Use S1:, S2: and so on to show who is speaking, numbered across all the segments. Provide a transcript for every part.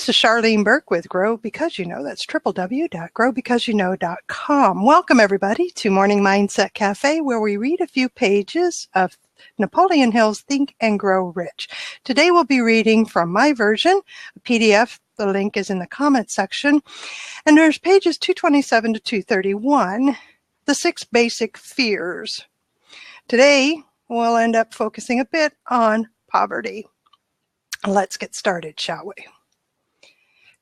S1: This is Charlene Burke with Grow Because You Know. That's www.growbecauseyouknow.com. Welcome, everybody, to Morning Mindset Cafe, where we read a few pages of Napoleon Hill's Think and Grow Rich. Today we'll be reading from my version, a PDF. The link is in the comments section. And there's pages 227 to 231, the 6 basic fears. Today we'll end up focusing a bit on poverty. Let's get started, shall we?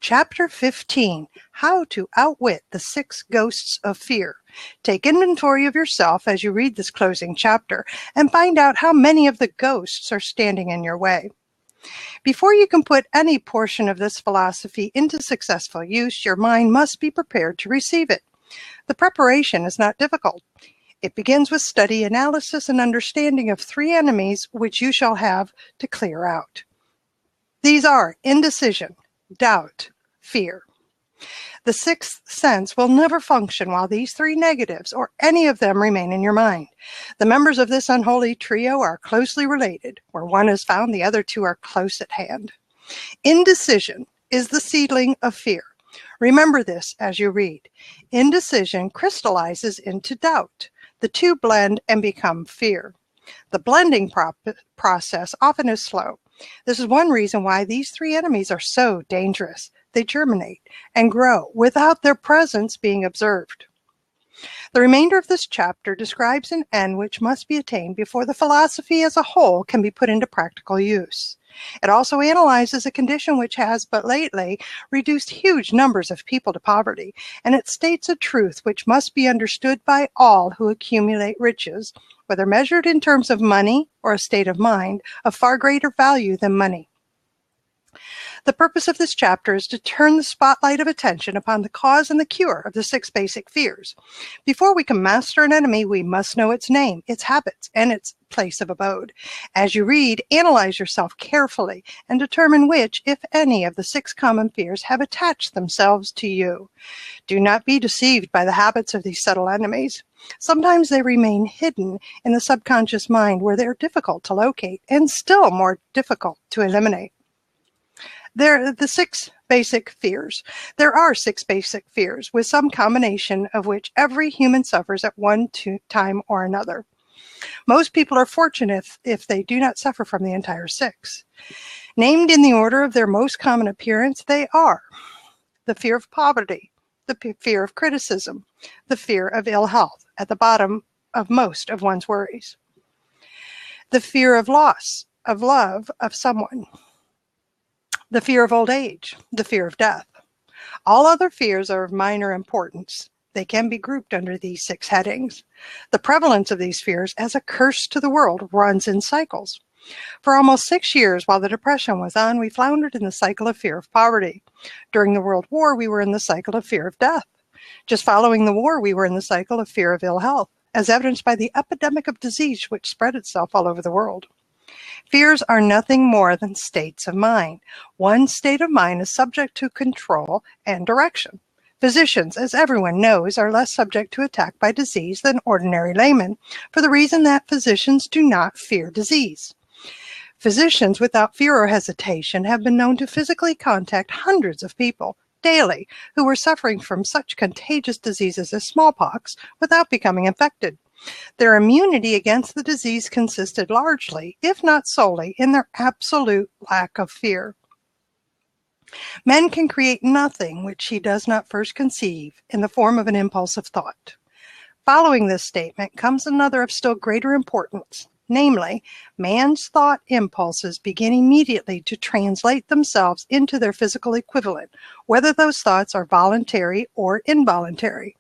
S1: Chapter 15, How to Outwit the 6 Ghosts of Fear. Take inventory of yourself as you read this closing chapter and find out how many of the ghosts are standing in your way. Before you can put any portion of this philosophy into successful use, your mind must be prepared to receive it. The preparation is not difficult. It begins with study, analysis, and understanding of 3 enemies which you shall have to clear out. These are indecision, doubt, fear. The 6th sense will never function while these 3 negatives or any of them remain in your mind. The members of this unholy trio are closely related. Where one is found, the other 2 are close at hand. Indecision is the seedling of fear. Remember this as you read. Indecision crystallizes into doubt. The 2 blend and become fear. The blending process often is slow. This is one reason why these 3 enemies are so dangerous. They germinate and grow without their presence being observed. The remainder of this chapter describes an end which must be attained before the philosophy as a whole can be put into practical use. It also analyzes a condition which has but lately reduced huge numbers of people to poverty, and it states a truth which must be understood by all who accumulate riches, whether measured in terms of money or a state of mind, of far greater value than money. The purpose of this chapter is to turn the spotlight of attention upon the cause and the cure of the 6 basic fears. Before we can master an enemy, we must know its name, its habits, and its place of abode. As you read, analyze yourself carefully and determine which, if any, of the 6 common fears have attached themselves to you. Do not be deceived by the habits of these subtle enemies. Sometimes they remain hidden in the subconscious mind where they are difficult to locate and still more difficult to eliminate. They're the 6 basic fears. There are 6 basic fears, with some combination of which every human suffers at one time or another. Most people are fortunate if they do not suffer from the entire 6. Named in the order of their most common appearance, they are the fear of poverty, the fear of criticism, the fear of ill health, at the bottom of most of one's worries, the fear of loss of love of someone, the fear of old age, the fear of death. All other fears are of minor importance. They can be grouped under these 6 headings. The prevalence of these fears as a curse to the world runs in cycles. For almost 6 years while the Depression was on, we floundered in the cycle of fear of poverty. During the World War, we were in the cycle of fear of death. Just following the war, we were in the cycle of fear of ill health, as evidenced by the epidemic of disease which spread itself all over the world. Fears are nothing more than states of mind. One state of mind is subject to control and direction. Physicians, as everyone knows, are less subject to attack by disease than ordinary laymen, for the reason that physicians do not fear disease. Physicians without fear or hesitation have been known to physically contact hundreds of people daily who were suffering from such contagious diseases as smallpox without becoming infected. Their immunity against the disease consisted largely, if not solely, in their absolute lack of fear. Man can create nothing which he does not first conceive in the form of an impulse of thought. Following this statement comes another of still greater importance, namely, man's thought impulses begin immediately to translate themselves into their physical equivalent, whether those thoughts are voluntary or involuntary.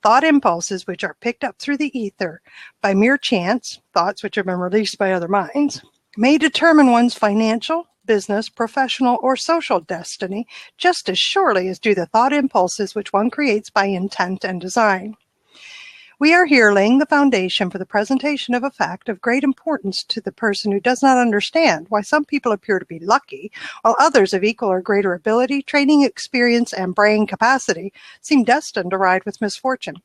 S1: Thought impulses which are picked up through the ether by mere chance, thoughts which have been released by other minds, may determine one's financial, business, professional, or social destiny just as surely as do the thought impulses which one creates by intent and design. We are here laying the foundation for the presentation of a fact of great importance to the person who does not understand why some people appear to be lucky, while others of equal or greater ability, training, experience, and brain capacity seem destined to ride with misfortune.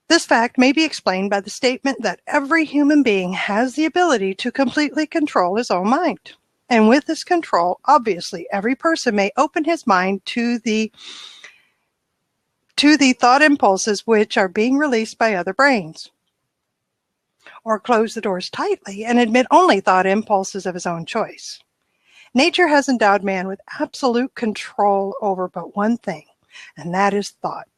S1: This fact may be explained by the statement that every human being has the ability to completely control his own mind. And with this control, obviously, every person may open his mind to the thought impulses which are being released by other brains, or close the doors tightly and admit only thought impulses of his own choice. Nature has endowed man with absolute control over but one thing, and that is thought.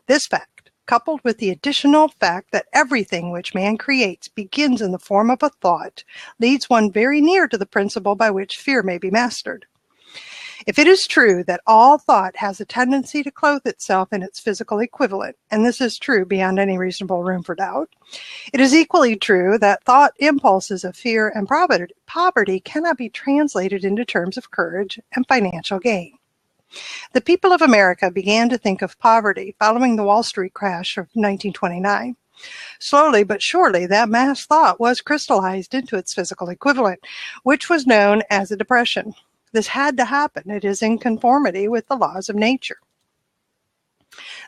S1: This fact, coupled with the additional fact that everything which man creates begins in the form of a thought, leads one very near to the principle by which fear may be mastered. If it is true that all thought has a tendency to clothe itself in its physical equivalent, and this is true beyond any reasonable room for doubt, it is equally true that thought impulses of fear and poverty cannot be translated into terms of courage and financial gain. The people of America began to think of poverty following the Wall Street crash of 1929. Slowly but surely, that mass thought was crystallized into its physical equivalent, which was known as a depression. This had to happen. It is in conformity with the laws of nature.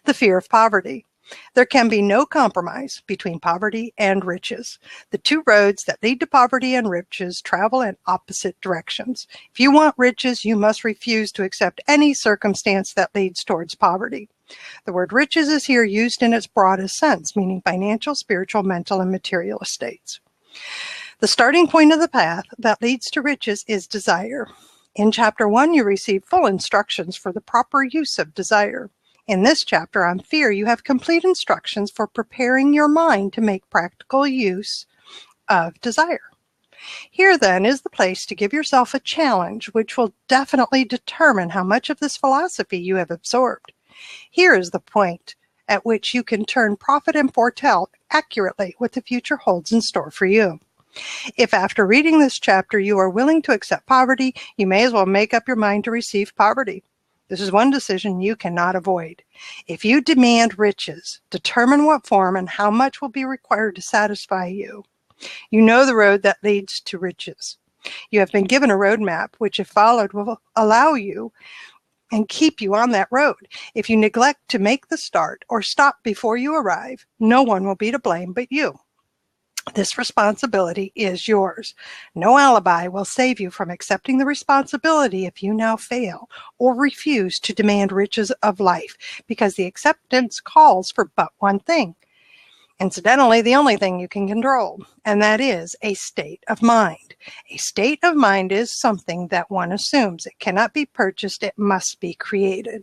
S1: The fear of poverty. There can be no compromise between poverty and riches. The two roads that lead to poverty and riches travel in opposite directions. If you want riches, you must refuse to accept any circumstance that leads towards poverty. The word riches is here used in its broadest sense, meaning financial, spiritual, mental, and material estates. The starting point of the path that leads to riches is desire. In Chapter 1, you receive full instructions for the proper use of desire. In this chapter on fear, you have complete instructions for preparing your mind to make practical use of desire. Here, then, is the place to give yourself a challenge which will definitely determine how much of this philosophy you have absorbed. Here is the point at which you can turn prophet and foretell accurately what the future holds in store for you. If after reading this chapter you are willing to accept poverty, you may as well make up your mind to receive poverty. This is one decision you cannot avoid. If you demand riches, determine what form and how much will be required to satisfy you. You know the road that leads to riches. You have been given a roadmap which, if followed, will allow you and keep you on that road. If you neglect to make the start or stop before you arrive, no one will be to blame but you. This responsibility is yours. No alibi will save you from accepting the responsibility if you now fail or refuse to demand riches of life, because the acceptance calls for but one thing. Incidentally, the only thing you can control, and that is a state of mind. A state of mind is something that one assumes. It cannot be purchased, it must be created.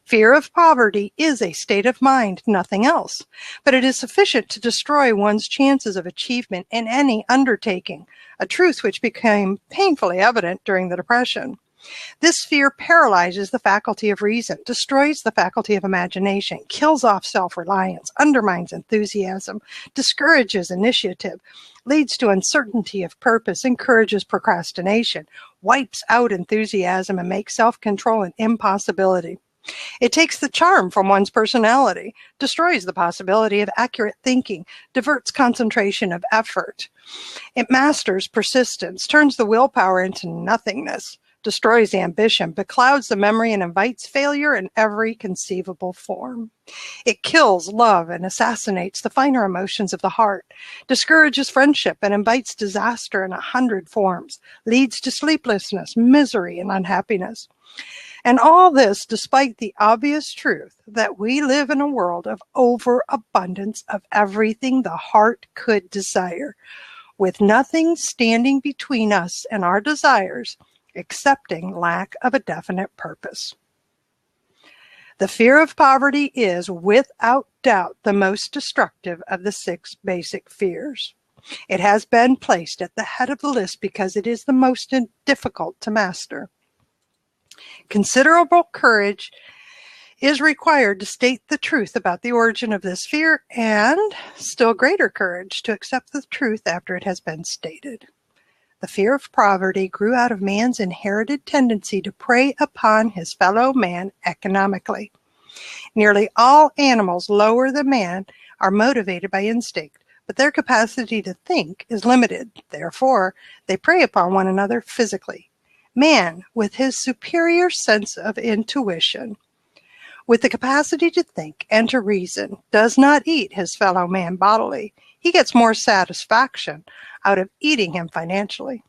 S1: Fear of poverty is a state of mind, nothing else, but it is sufficient to destroy one's chances of achievement in any undertaking, a truth which became painfully evident during the Depression. This fear paralyzes the faculty of reason, destroys the faculty of imagination, kills off self-reliance, undermines enthusiasm, discourages initiative, leads to uncertainty of purpose, encourages procrastination, wipes out enthusiasm, and makes self-control an impossibility. It takes the charm from one's personality, destroys the possibility of accurate thinking, diverts concentration of effort. It masters persistence, turns the willpower into nothingness, destroys ambition, beclouds the memory, and invites failure in every conceivable form. It kills love and assassinates the finer emotions of the heart, discourages friendship and invites disaster in 100 forms, leads to sleeplessness, misery, and unhappiness. And all this despite the obvious truth that we live in a world of overabundance of everything the heart could desire, with nothing standing between us and our desires, excepting lack of a definite purpose. The fear of poverty is, without doubt, the most destructive of the 6 basic fears. It has been placed at the head of the list because it is the most difficult to master. Considerable courage is required to state the truth about the origin of this fear, and still greater courage to accept the truth after it has been stated. The fear of poverty grew out of man's inherited tendency to prey upon his fellow man economically. Nearly all animals lower than man are motivated by instinct, but their capacity to think is limited. Therefore, they prey upon one another physically. Man, with his superior sense of intuition, with the capacity to think and to reason, does not eat his fellow man bodily. He gets more satisfaction out of eating him financially.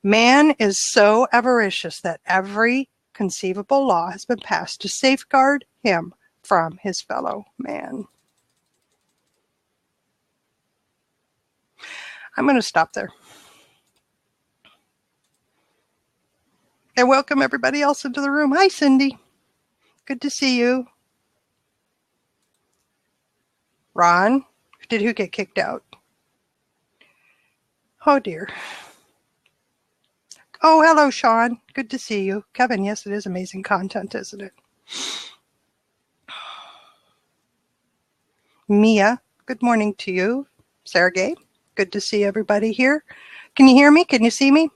S1: Man is so avaricious that every conceivable law has been passed to safeguard him from his fellow man. I'm going to stop there. And welcome everybody else into the room. Hi, Cindy. Good to see you. Ron, did who get kicked out? Oh, dear. Oh, hello, Sean. Good to see you. Kevin, yes, it is amazing content, isn't it? Mia, good morning to you. Sergey, good to see everybody here. Can you hear me? Can you see me?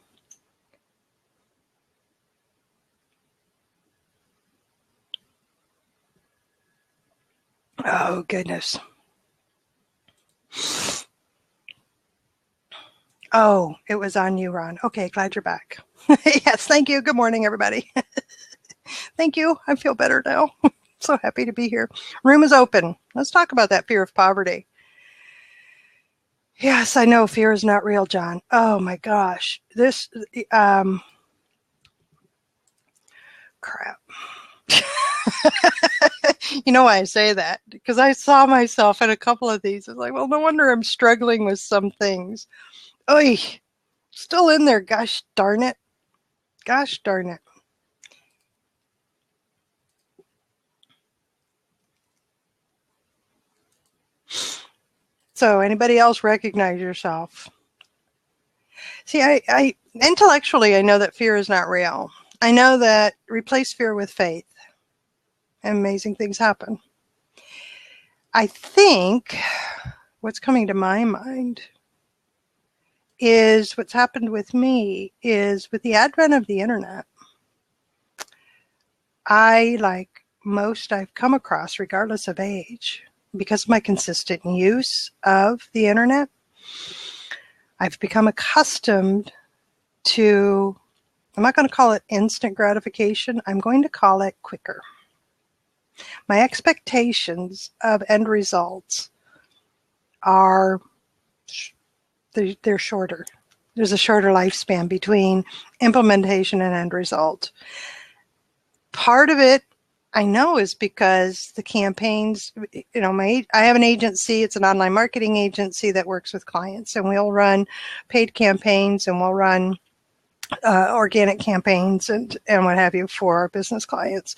S1: Oh, goodness. Oh, it was on you, Ron. Okay, glad you're back. Yes, thank you. Good morning, everybody. Thank you. I feel better now. So happy to be here. Room is open. Let's talk about that fear of poverty. Yes, I know fear is not real, John. Oh my gosh. This, crap. You know why I say that? Because I saw myself in a couple of these. It's like, well, no wonder I'm struggling with some things. Oy, still in there. Gosh darn it. Gosh darn it. So anybody else recognize yourself? See, I intellectually, I know that fear is not real. I know that replace fear with faith and amazing things happen. I think what's coming to my mind is what's happened with me is with the advent of the internet. I, like most I've come across, regardless of age, because of my consistent use of the internet, I've become accustomed to, I'm not going to call it instant gratification, I'm going to call it quicker. My expectations of end results are, they're shorter. There's a shorter lifespan between implementation and end result. Part of it, I know, is because the campaigns, you know, I have an agency, it's an online marketing agency that works with clients, and we'll run paid campaigns and we'll run organic campaigns and what have you for our business clients.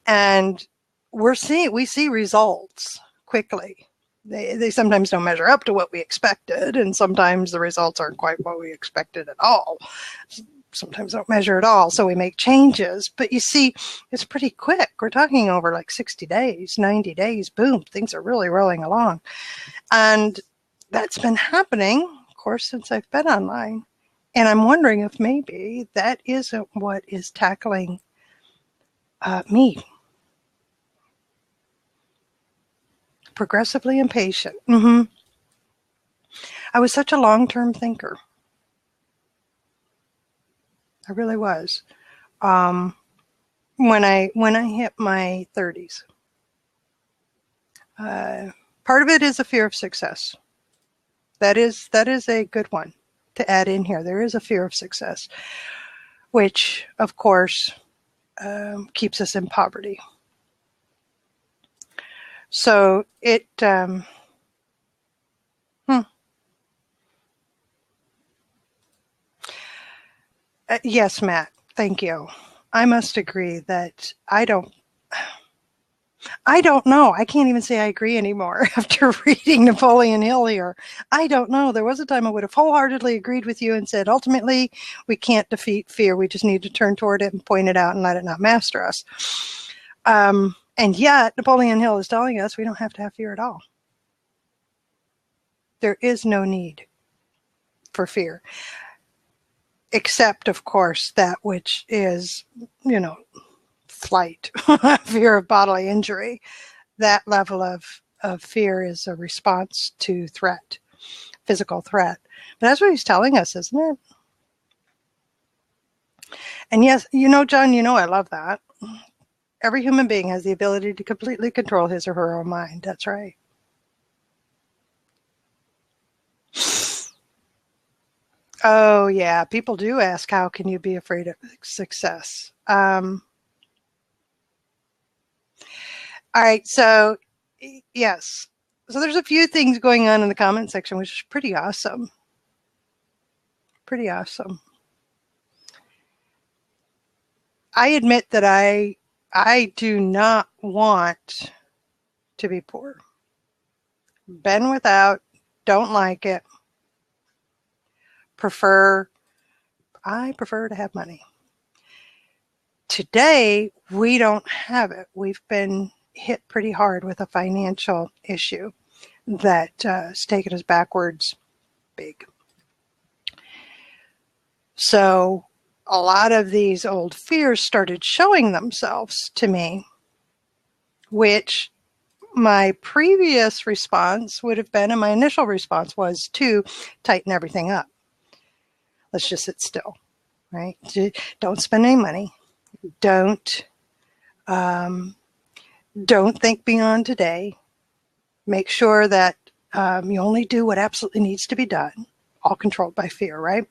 S1: And we see results quickly. They sometimes don't measure up to what we expected, and sometimes the results aren't quite what we expected at all. Sometimes don't measure at all, so we make changes. But you see, it's pretty quick. We're talking over like 60 days, 90 days, boom, things are really rolling along. And that's been happening, of course, since I've been online. And I'm wondering if maybe that isn't what is tackling me. Progressively impatient. I was such a long-term thinker. I really was. When I hit my 30s, part of it is a fear of success. That is a good one to add in here. There is a fear of success, which of course keeps us in poverty. So it, yes, Matt, thank you. I must agree that I don't know. I can't even say I agree anymore after reading Napoleon Hill here. I don't know. There was a time I would have wholeheartedly agreed with you and said, ultimately, we can't defeat fear. We just need to turn toward it and point it out and let it not master us. And yet, Napoleon Hill is telling us we don't have to have fear at all. There is no need for fear. Except, of course, that which is, you know, flight, fear of bodily injury. That level of fear is a response to threat, physical threat. But that's what he's telling us, isn't it? And yes, you know, John, you know I love that. Every human being has the ability to completely control his or her own mind. That's right. Oh, yeah. People do ask, how can you be afraid of success? All right. So, yes. So there's a few things going on in the comment section, which is pretty awesome. Pretty awesome. I admit that I do not want to be poor. Been without, don't like it. I prefer to have money. Today, we don't have it. We've been hit pretty hard with a financial issue that has taken us backwards big. So a lot of these old fears started showing themselves to me, which my previous response would have been, and my initial response was to tighten everything up. Let's just sit still, right? Don't spend any money. Don't think beyond today. Make sure that you only do what absolutely needs to be done, all controlled by fear, right?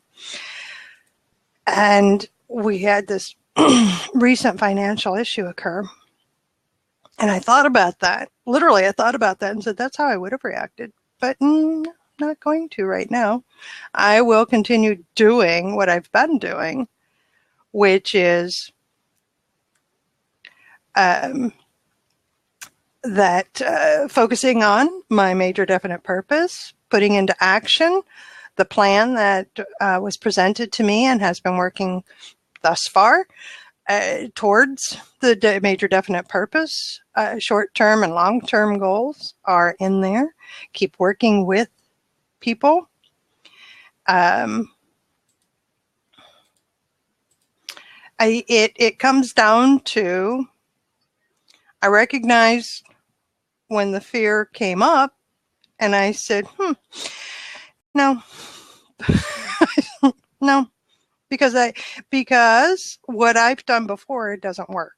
S1: And we had this recent financial issue occur. And I thought about that. Literally, I thought about that and said, that's how I would have reacted. But I'm not going to right now. I will continue doing what I've been doing, which is focusing on my major definite purpose, putting into action the plan that was presented to me and has been working thus far towards the major definite purpose. Short-term and long-term goals are in there. Keep working with people. It comes down to, I recognized when the fear came up and I said, no, no, because what I've done before, it doesn't work.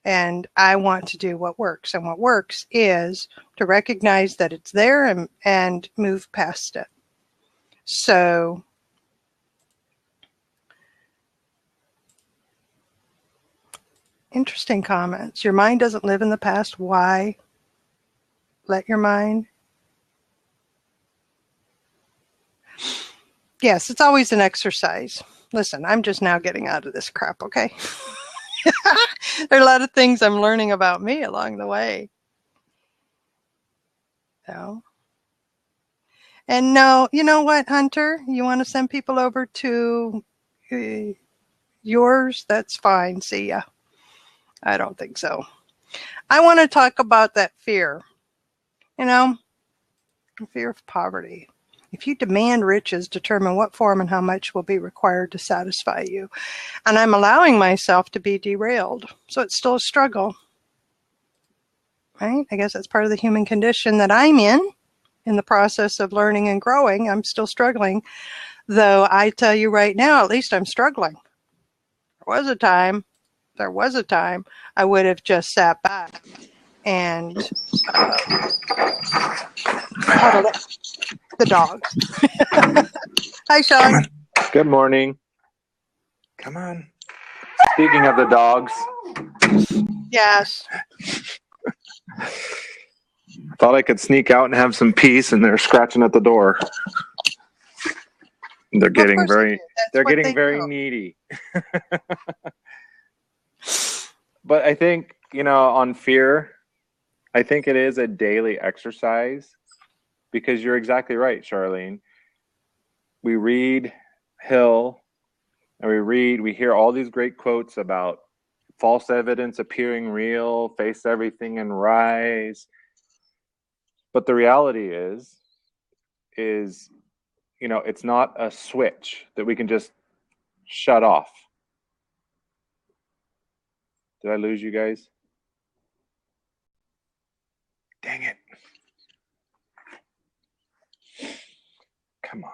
S1: And I want to do what works. And what works is to recognize that it's there and move past it. So interesting comments. Your mind doesn't live in the past. Why let your mind? Yes, it's always an exercise. Listen, I'm just now getting out of this crap, okay? There are a lot of things I'm learning about me along the way. So, and no, you know what, Hunter? You want to send people over to yours? That's fine. See ya. I don't think so. I want to talk about that fear. Fear of poverty. If you demand riches, determine what form and how much will be required to satisfy you. And I'm allowing myself to be derailed. So it's still a struggle. Right? I guess that's part of the human condition that I'm in the process of learning and growing. I'm still struggling. Though I tell you right now, at least I'm struggling. There was a time I would have just sat back and cuddled the dogs. Hi, Sean.
S2: Good morning. Come on. Speaking of the dogs.
S1: Yes.
S2: Thought I could sneak out and have some peace, and they're scratching at the door. They're getting very needy. But I think, on fear, I think it is a daily exercise, because you're exactly right, Charlene. We read Hill, and we hear all these great quotes about false evidence appearing real, face everything and rise. But the reality is, it's not a switch that we can just shut off. Did I lose you guys? Dang it. Come on.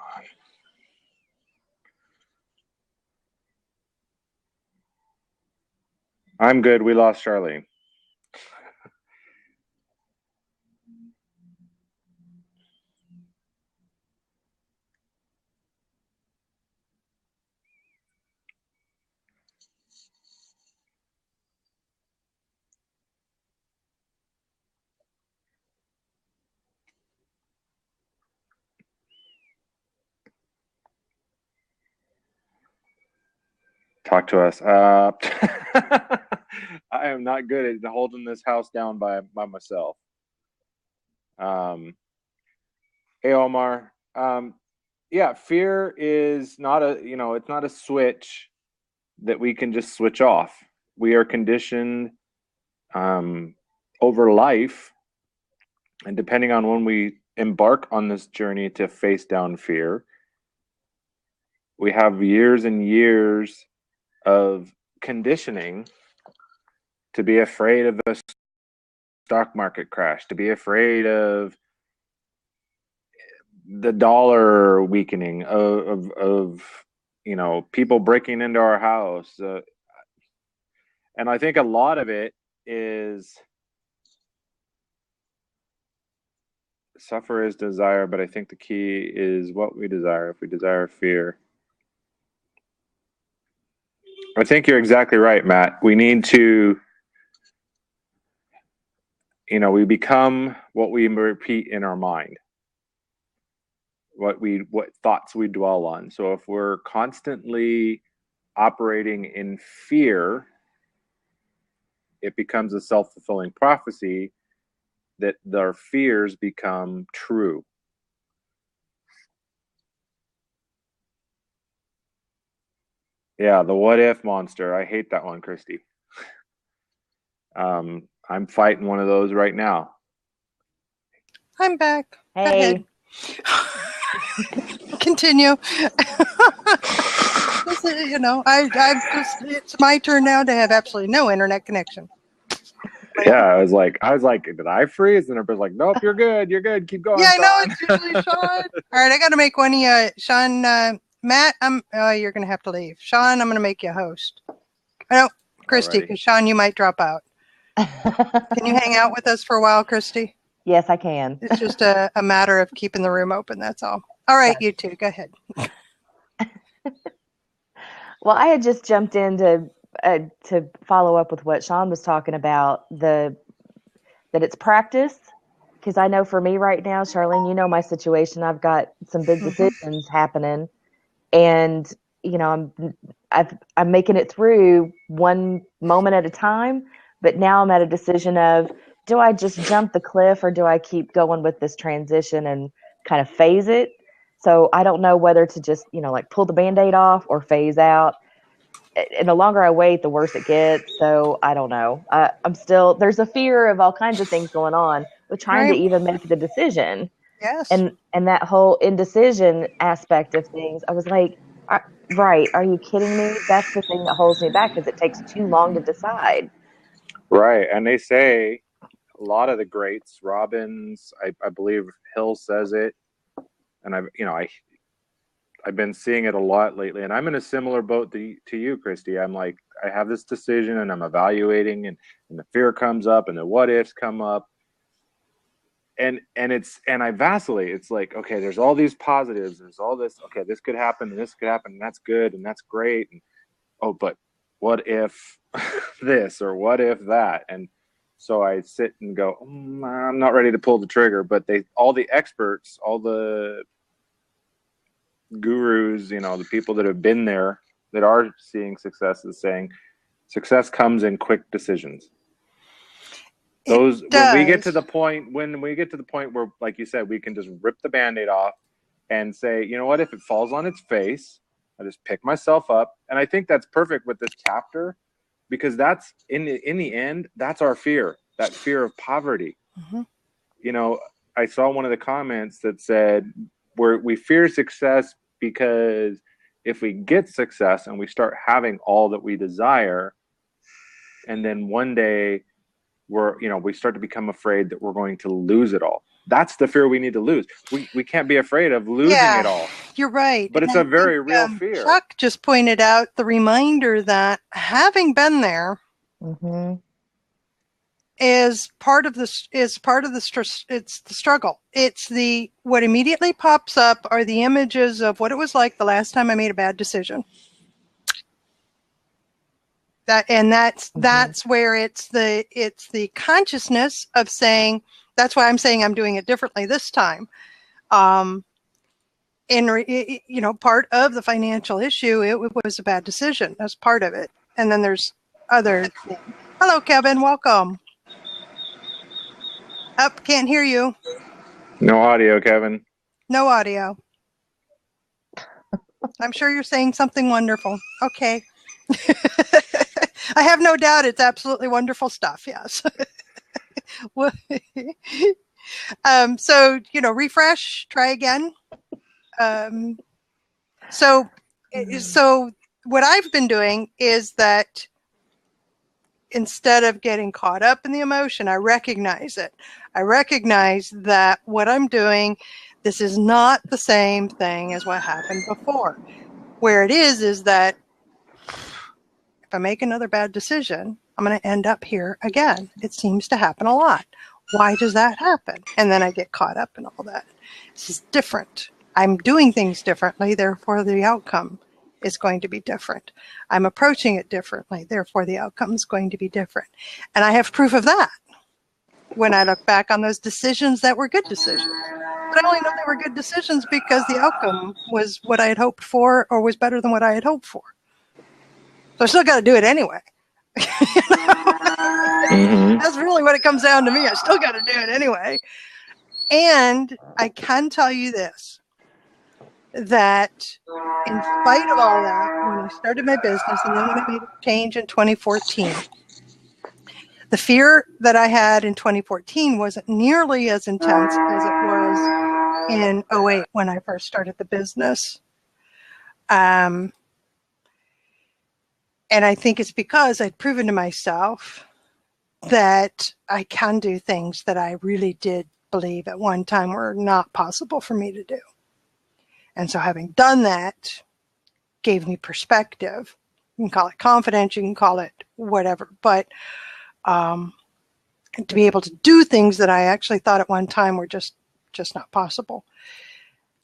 S2: I'm good. We lost Charlene. Talk to us. I am not good at holding this house down by myself. Hey, Omar. Yeah, fear is not it's not a switch that we can just switch off. We are conditioned over life, and depending on when we embark on this journey to face down fear, we have years and years of conditioning to be afraid of a stock market crash, to be afraid of the dollar weakening, of people breaking into our house, and I think a lot of it is suffer is desire, but I think the key is what we desire. If we desire fear, I think you're exactly right, Matt. We need to, we become what we repeat in our mind, what thoughts we dwell on. So if we're constantly operating in fear, it becomes a self-fulfilling prophecy that their fears become true. Yeah, the what if monster. I hate that one, Christy. I'm fighting one of those right now.
S1: I'm back.
S3: Hey.
S1: Continue. It's my turn now to have absolutely no internet connection.
S2: Yeah, I was like, did I freeze? And everybody's like, nope, you're good, keep going.
S1: Yeah, I know, it's usually Sean. All right, I got to make one of you, Sean, Matt. You're gonna have to leave. Sean, I'm gonna make you a host. No, Christy, because Sean, you might drop out. Can you hang out with us for a while, Christy?
S3: Yes, I can.
S1: It's just a matter of keeping the room open. That's all. All right, you two, go ahead.
S3: Well, I had just jumped in to follow up with what Sean was talking about, that it's practice. Because I know for me right now, Charlene, you know my situation. I've got some big decisions happening, and I'm making it through one moment at a time. But now I'm at a decision of, do I just jump the cliff, or do I keep going with this transition and kind of phase it? So I don't know whether to just pull the Band-Aid off or phase out. And the longer I wait, the worse it gets. So I don't know. I'm still, there's a fear of all kinds of things going on with trying to even make the decision.
S1: Yes.
S3: And that whole indecision aspect of things, I was like, right, are you kidding me? That's the thing that holds me back, because it takes too long to decide.
S2: Right. And they say, a lot of the greats, Robbins, I believe Hill says it, and I've been seeing it a lot lately, and I'm in a similar boat to you, Christy. I'm like, I have this decision, and I'm evaluating, and the fear comes up, and the what ifs come up, and I vacillate. It's like, okay, there's all these positives, there's all this, okay, this could happen, and this could happen, and that's good, and that's great, and but what if this, or what if that? And so I sit and go, I'm not ready to pull the trigger. But all the experts, all the gurus, the people that have been there, that are seeing success, is saying success comes in quick decisions. When we get to the point where, like you said, we can just rip the Band-Aid off and say, you know what, if it falls on its face, I just pick myself up. And I think that's perfect with this chapter, because that's in the end, that's our fear, that fear of poverty. Mm-hmm. I saw one of the comments that said, we fear success because if we get success and we start having all that we desire, and then one day we start to become afraid that we're going to lose it all. That's the fear we need to lose. We can't be afraid of losing it all.
S1: You're right.
S2: But it's a very real fear.
S1: Chuck just pointed out the reminder that having been there is part of the struggle. It's what immediately pops up are the images of what it was like the last time I made a bad decision. That's where it's the consciousness of saying, that's why I'm saying I'm doing it differently this time. part of the financial issue, it was a bad decision. That's part of it. And then there's other things. Hello, Kevin. Welcome. Up, can't hear you.
S2: No audio, Kevin.
S1: No audio. I'm sure you're saying something wonderful. Okay. I have no doubt it's absolutely wonderful stuff. Yes. So, refresh, try again. So what I've been doing is that instead of getting caught up in the emotion, I recognize it. I recognize that what I'm doing, this is not the same thing as what happened before. Where it is that if I make another bad decision, I'm going to end up here again. It seems to happen a lot. Why does that happen? And then I get caught up in all that. This is different. I'm doing things differently, therefore the outcome is going to be different. I'm approaching it differently, therefore the outcome is going to be different. And I have proof of that when I look back on those decisions that were good decisions. But I only know they were good decisions because the outcome was what I had hoped for or was better than what I had hoped for. So I still got to do it anyway. That's really what it comes down to me. I still got to do it anyway. And I can tell you this, that in spite of all that, when I started my business and then when I made a change in 2014, the fear that I had in 2014 wasn't nearly as intense as it was in 2008 when I first started the business. And I think it's because I'd proven to myself that I can do things that I really did believe at one time were not possible for me to do. And so having done that gave me perspective. You can call it confidence, you can call it whatever, but to be able to do things that I actually thought at one time were just not possible.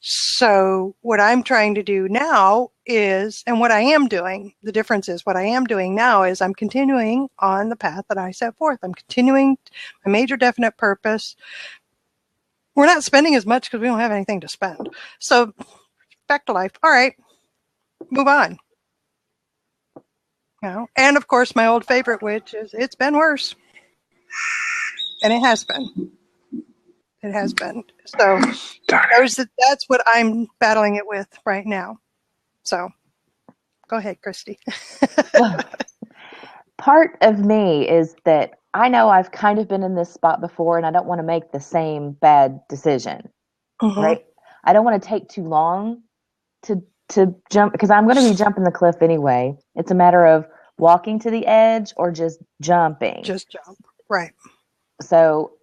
S1: So what I'm trying to do now is, and what I am doing, the difference is what I am doing now is I'm continuing on the path that I set forth. I'm continuing my major definite purpose. We're not spending as much because we don't have anything to spend. So back to life. All right, move on. And of course, my old favorite, which is it's been worse. And it has been. It has been. So that's what I'm battling it with right now. So go ahead, Christy.
S3: Well, part of me is that I know I've kind of been in this spot before and I don't want to make the same bad decision, right? I don't want to take too long to jump because I'm going to be jumping the cliff anyway. It's a matter of walking to the edge or just jumping.
S1: Just jump. Right.
S3: So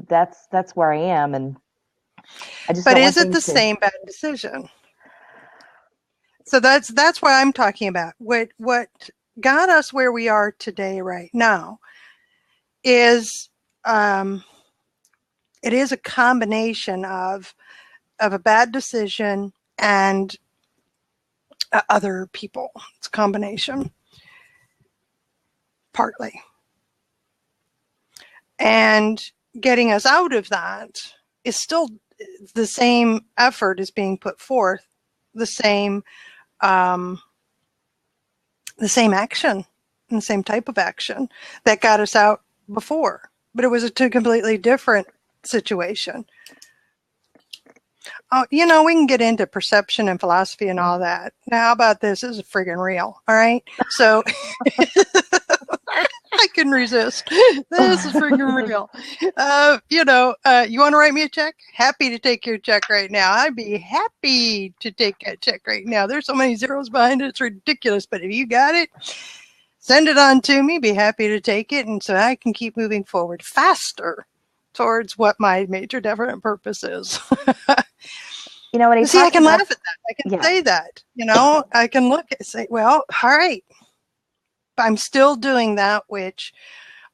S3: that's where I am, and I just.
S1: But is it the same bad decision? So that's what I'm talking about. What got us where we are today, right now, is it is a combination of a bad decision and other people. It's a combination, partly. And getting us out of that is still the same effort is being put forth, the same action, and the same type of action that got us out before, but it was a completely different situation. Oh, we can get into perception and philosophy and all that. Now, how about this? This is friggin' real, all right? So I can resist. This is freaking real. You want to write me a check? Happy to take your check right now. I'd be happy to take that check right now. There's so many zeros behind it. It's ridiculous. But if you got it, send it on to me. Be happy to take it. And so I can keep moving forward faster towards what my major definite purpose is.
S3: When
S1: see, I can laugh at that. I can say that. I can look and say, well, all right. I'm still doing that which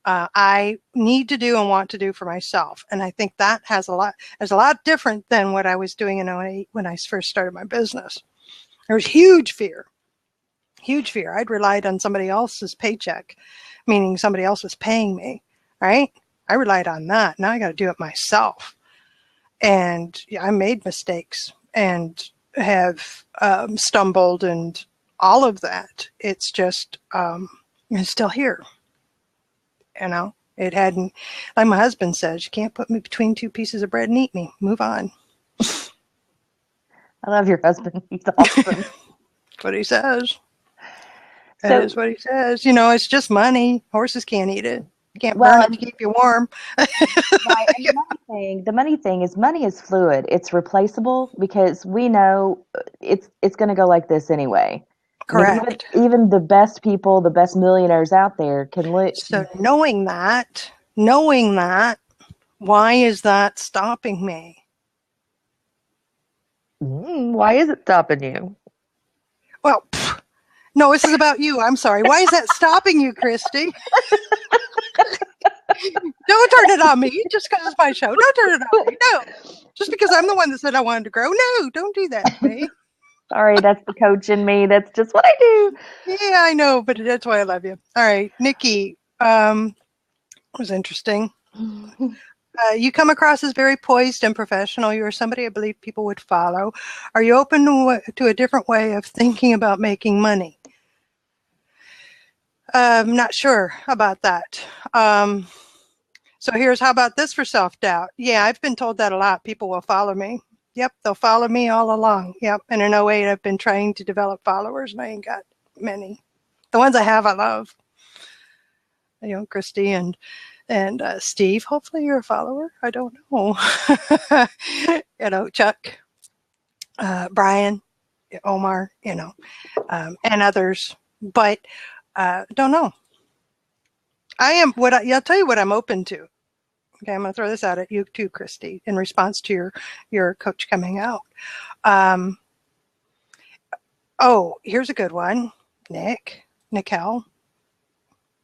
S1: I need to do and want to do for myself. And I think that is a lot different than what I was doing in 2008 when I first started my business. There was huge fear. I'd relied on somebody else's paycheck, meaning somebody else was paying me, right? I relied on that. Now I got to do it myself. And I made mistakes. have stumbled and all of that. It's just it's still here. It hadn't, like my husband says, you can't put me between two pieces of bread and eat me. Move on.
S3: I love your husband. He's awesome.
S1: That's what he says. That is what he says. It's just money. Horses can't eat it. You can't burn it to keep you warm.
S3: Right. And the money thing is, money is fluid. It's replaceable because we know it's going to go like this anyway.
S1: Correct.
S3: I mean, even the best people, the best millionaires out there can live.
S1: So knowing that, why is that stopping me?
S3: Why is it stopping you?
S1: Well, no, this is about you. I'm sorry. Why is that stopping you, Christy? Don't turn it on me just because it's my show. Don't turn it on me. No. Just because I'm the one that said I wanted to grow. No, don't do that to me.
S3: Sorry, that's the coach in me. That's just what I do.
S1: Yeah, I know, but that's why I love you. All right, Nikki, it was interesting. You come across as very poised and professional. You are somebody I believe people would follow. Are you open to a different way of thinking about making money? I'm not sure about that. So how about this for self-doubt? Yeah, I've been told that a lot. People will follow me. Yep, they'll follow me all along. Yep, and in 08, I've been trying to develop followers, and I ain't got many. The ones I have, I love. Christy and Steve. Hopefully you're a follower. I don't know. Chuck, Brian, Omar, and others. But don't know. I'll tell you what I'm open to. Okay, I'm going to throw this out at you too, Christy, in response to your coach coming out. Here's a good one. Nickel.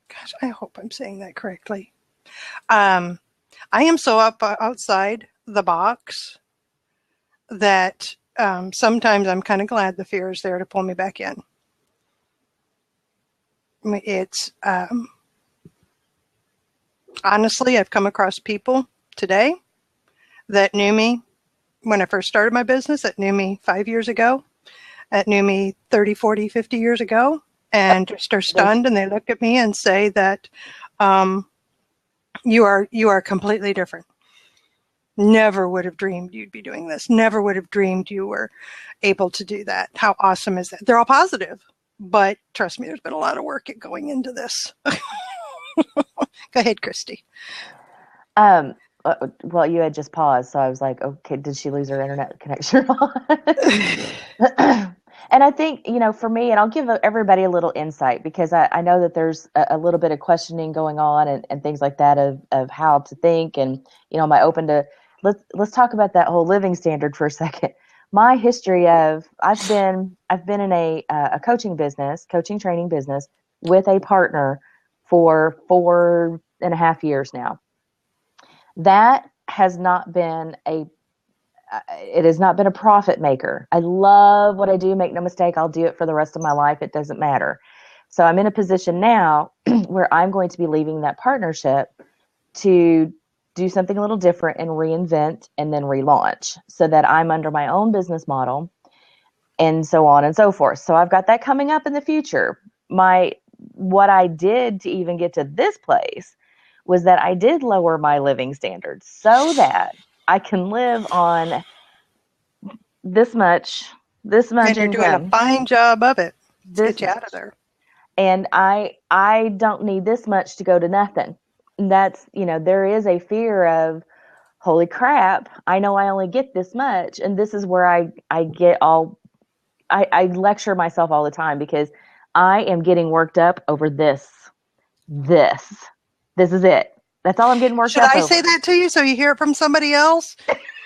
S1: Gosh, I hope I'm saying that correctly. I am so outside the box that sometimes I'm kind of glad the fear is there to pull me back in. I mean, it's honestly, I've come across people today that knew me when I first started my business, that knew me 5 years ago, that knew me 30, 40, 50 years ago, and just are stunned, and they look at me and say that you are completely different. Never would have dreamed you'd be doing this. Never would have dreamed you were able to do that. How awesome is that? They're all positive, but trust me, there's been a lot of work going into this. Go ahead, Christy.
S3: Well, you had just paused, so I was like, okay, did she lose her internet connection? And I think, for me, and I'll give everybody a little insight, because I know that there's a little bit of questioning going on and things like that of how to think. And, am I open to, let's talk about that whole living standard for a second. My history of, I've been in a coaching training business with a partner for 4.5 years now. That has not been it has not been a profit maker. I love what I do. Make no mistake, I'll do it for the rest of my life. It doesn't matter. So I'm in a position now where I'm going to be leaving that partnership to do something a little different and reinvent and then relaunch, so that I'm under my own business model and so on and so forth. So I've got that coming up in the future. What I did to even get to this place was that I did lower my living standards so that I can live on this much
S1: and you're doing a fine job of it. Get you out of there.
S3: And I don't need this much to go to nothing. That's, there is a fear of, holy crap, I know I only get this much. And this is where I get I lecture myself all the time, because I am getting worked up over this. This is it. That's all I'm getting worked up over.
S1: Should I say that to you so you hear it from somebody else?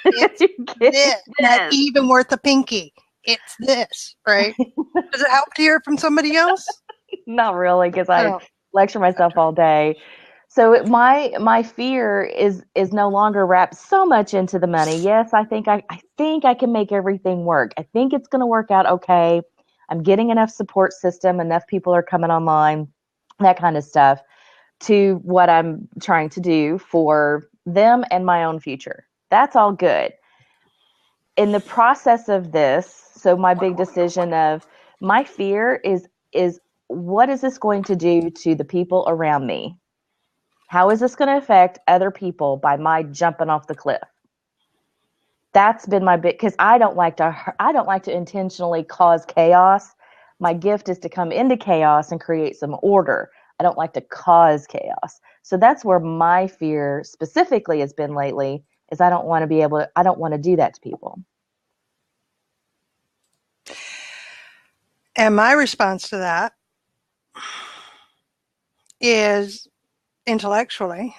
S1: It's this, not even worth a pinky. It's this, right? Does it help to hear it from somebody else?
S3: Not really, because I lecture myself all day. So my fear is no longer wrapped so much into the money. Yes, I think I can make everything work. I think it's going to work out okay. I'm getting enough support system, enough people are coming online, that kind of stuff, to what I'm trying to do for them and my own future. That's all good. in the process of this, so my big decision of my fear is what is this going to do to the people around me? How is this going to affect other people by my jumping off the cliff? That's been my big, because I don't like to intentionally cause chaos. My gift is to come into chaos and create some order. I don't like to cause chaos. So that's where my fear specifically has been lately, is I don't want to do that to people.
S1: And my response to that is intellectually,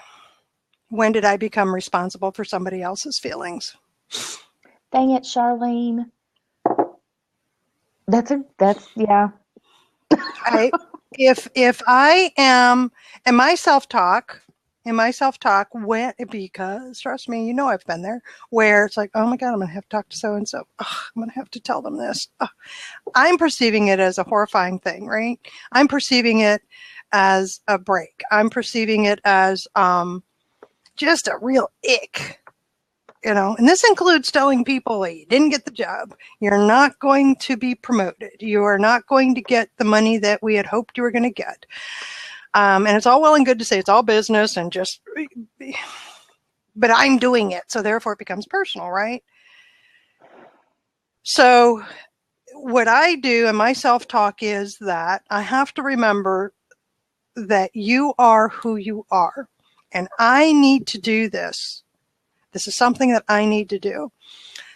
S1: when did I become responsible for somebody else's feelings?
S3: Dang it, Charlene. That's yeah.
S1: If I am, and my self-talk, when, because trust me, you know, I've been there, where it's like, oh my God, I'm going to have to talk to so-and-so. I'm going to have to tell them this. I'm perceiving it as a horrifying thing, right? I'm perceiving it as a break. I'm perceiving it as just a real ick. You know, and this includes telling people you didn't get the job. You're not going to be promoted. You are not going to get the money that we had hoped you were going to get. And it's all well and good to say it's all business and just, but I'm doing it. So therefore it becomes personal, right? So what I do in my self-talk is that I have to remember that you are who you are. And I need to do this. This is something that I need to do.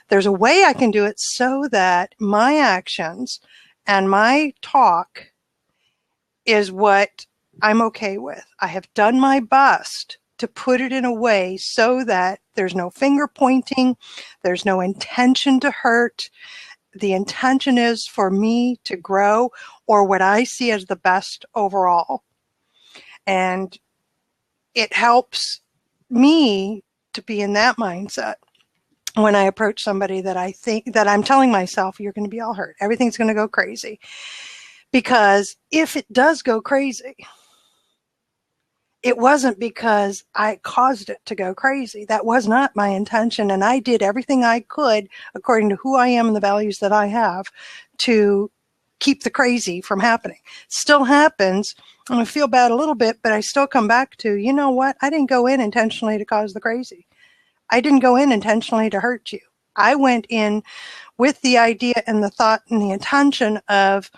S1: There's a way I can do it so that my actions and my talk is what I'm okay with. I have done my best to put it in a way so that there's no finger pointing, there's no intention to hurt. The intention is for me to grow, or what I see as the best overall. And it helps me to be in that mindset when I approach somebody that I think that I'm telling myself, you're going to be all hurt. Everything's going to go crazy. Because if it does go crazy, it wasn't because I caused it to go crazy. That was not my intention. And I did everything I could, according to who I am and the values that I have, to keep the crazy from happening. Still happens. And I feel bad a little bit, but I still come back to, you know what? I didn't go in intentionally to cause the crazy. I didn't go in intentionally to hurt you. I went in with the idea and the thought and the intention of,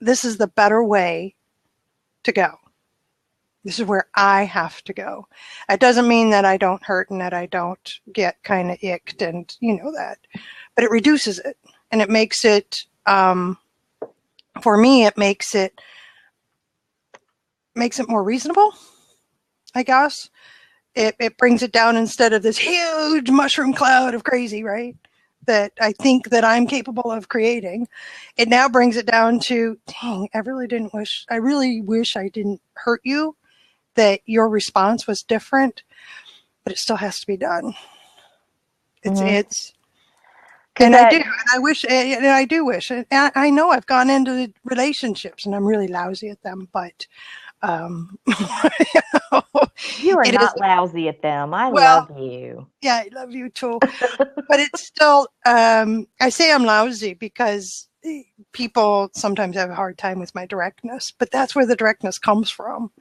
S1: this is the better way to go. This is where I have to go. It doesn't mean that I don't hurt and that I don't get kind of icked and you know that, but it reduces it, and it makes it, for me, it makes it more reasonable, I guess. It brings it down instead of this huge mushroom cloud of crazy, right? That I think that I'm capable of creating. It now brings it down to, dang, I really wish I didn't hurt you, that your response was different, but it still has to be done. And I do wish, and I know I've gone into relationships and I'm really lousy at them, but
S3: you are not lousy at them. I love you.
S1: Yeah, I love you too. But it's still, I say I'm lousy because people sometimes have a hard time with my directness, but that's where the directness comes from.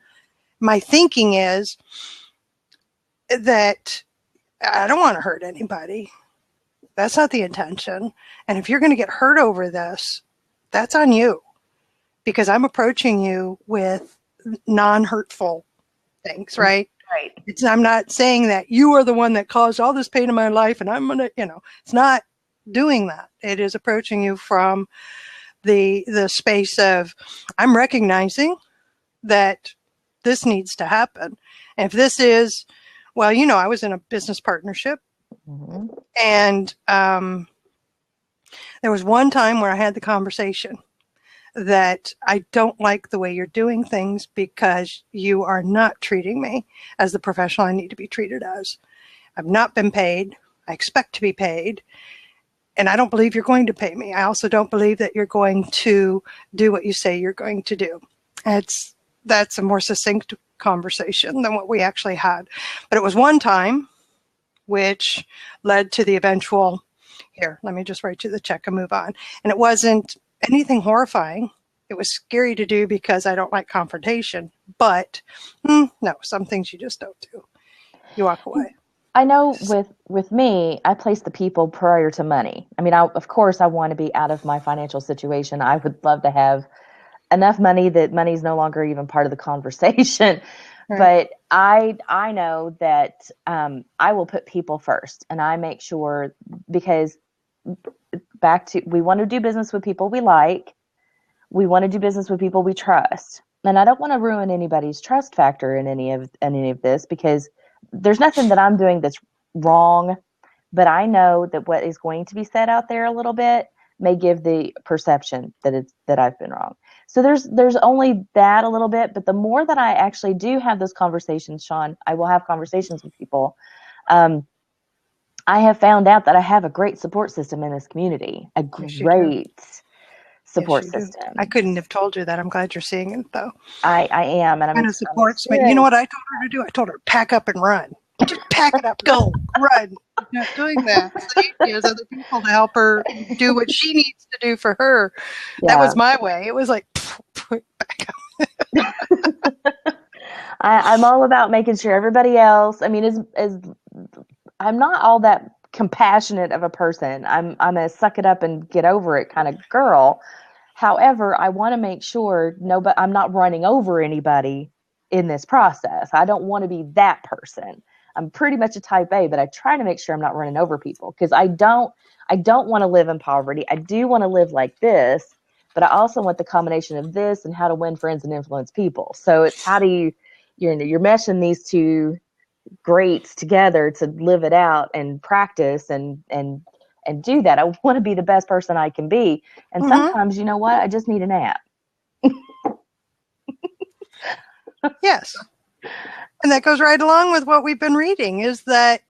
S1: My thinking is that I don't want to hurt anybody. That's not the intention. And if you're going to get hurt over this, that's on you, because I'm approaching you with non-hurtful things, right?
S3: Right.
S1: I'm not saying that you are the one that caused all this pain in my life and I'm going to, it's not doing that. It is approaching you from the space of, I'm recognizing that this needs to happen. And if this is, well, I was in a business partnership. Mm-hmm. And there was one time where I had the conversation that I don't like the way you're doing things because you are not treating me as the professional I need to be treated as. I've not been paid. I expect to be paid. And I don't believe you're going to pay me. I also don't believe that you're going to do what you say you're going to do. That's a more succinct conversation than what we actually had. But it was one time which led to the eventual Here, let me just write you the check and move on. And it wasn't anything horrifying. It was scary to do because I don't like confrontation. But no, some things you just don't do. You walk away.
S3: I know with me, I place the people prior to money. I mean, of course, I want to be out of my financial situation. I would love to have enough money that money's no longer even part of the conversation. Right. But I know that I will put people first, and I make sure, because we want to do business with people we like. We want to do business with people we trust. And I don't want to ruin anybody's trust factor in any of this, because there's nothing that I'm doing that's wrong, but I know that what is going to be said out there a little bit may give the perception that I've been wrong. So there's only that a little bit, but the more that I actually do have those conversations, Sean, I will have conversations with people. I have found out that I have a great support system in this community, a great support system.
S1: I couldn't have told you that. I'm glad you're seeing it, though.
S3: I am, and I'm
S1: a support. You know what I told her to do? I told her, pack up and run. Just pack it up, go, run. I'm not doing that. She has other people to help her do what she needs to do for her. Yeah. That was my way. It was like, back
S3: up. I'm all about making sure everybody else. I mean, is I'm not all that compassionate of a person. I'm a suck it up and get over it kind of girl. However, I want to make sure I'm not running over anybody in this process. I don't want to be that person. I'm pretty much a type A, but I try to make sure I'm not running over people, because I don't want to live in poverty. I do want to live like this, but I also want the combination of this and how to win friends and influence people. So it's how do you're meshing these two greats together to live it out and practice and do that. I want to be the best person I can be. And sometimes, you know what? I just need a nap.
S1: Yes. And that goes right along with what we've been reading, is that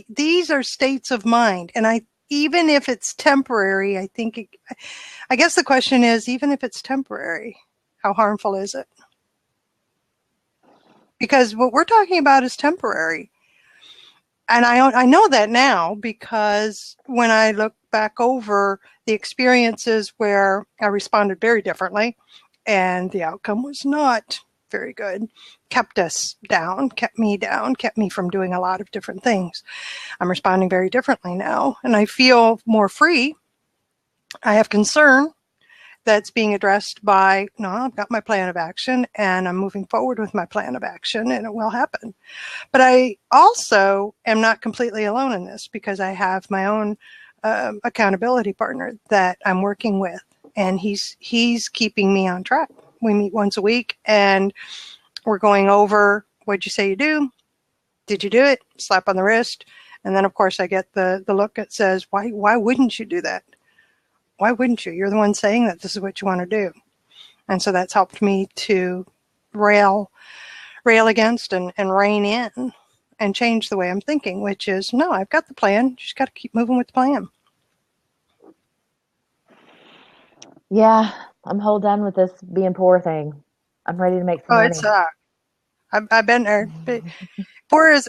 S1: these are states of mind. And even if it's temporary, I guess the question is, even if it's temporary, how harmful is it? Because what we're talking about is temporary. And I know that now, because when I look back over the experiences where I responded very differently and the outcome was not very good, kept me from doing a lot of different things. I'm responding very differently now, and I feel more free. I have concern that's being addressed by, no, I've got my plan of action and I'm moving forward with my plan of action, and it will happen. But I also am not completely alone in this, because I have my own accountability partner that I'm working with, and he's keeping me on track. We meet once a week and we're going over, what'd you say you do? Did you do it? Slap on the wrist. And then of course I get the look that says, why wouldn't you do that? Why wouldn't you? You're the one saying that this is what you want to do. And so that's helped me to rail against and rein in and change the way I'm thinking, which is, no, I've got the plan. You just got to keep moving with the plan.
S3: Yeah, I'm whole done with this being poor thing. I'm ready to make some money.
S1: It's I've been there. Poor is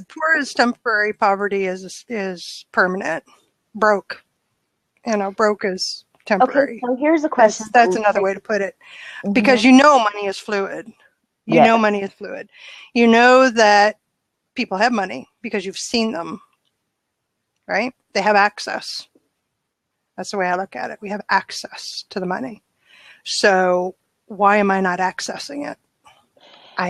S1: temporary. Poverty is permanent. Broke is temporary.
S3: Okay, so here's a question.
S1: That's another way to put it. Because money is fluid. Money is fluid. You know that people have money because you've seen them, right? They have access. That's the way I look at it. We have access to the money. So why am I not accessing it? I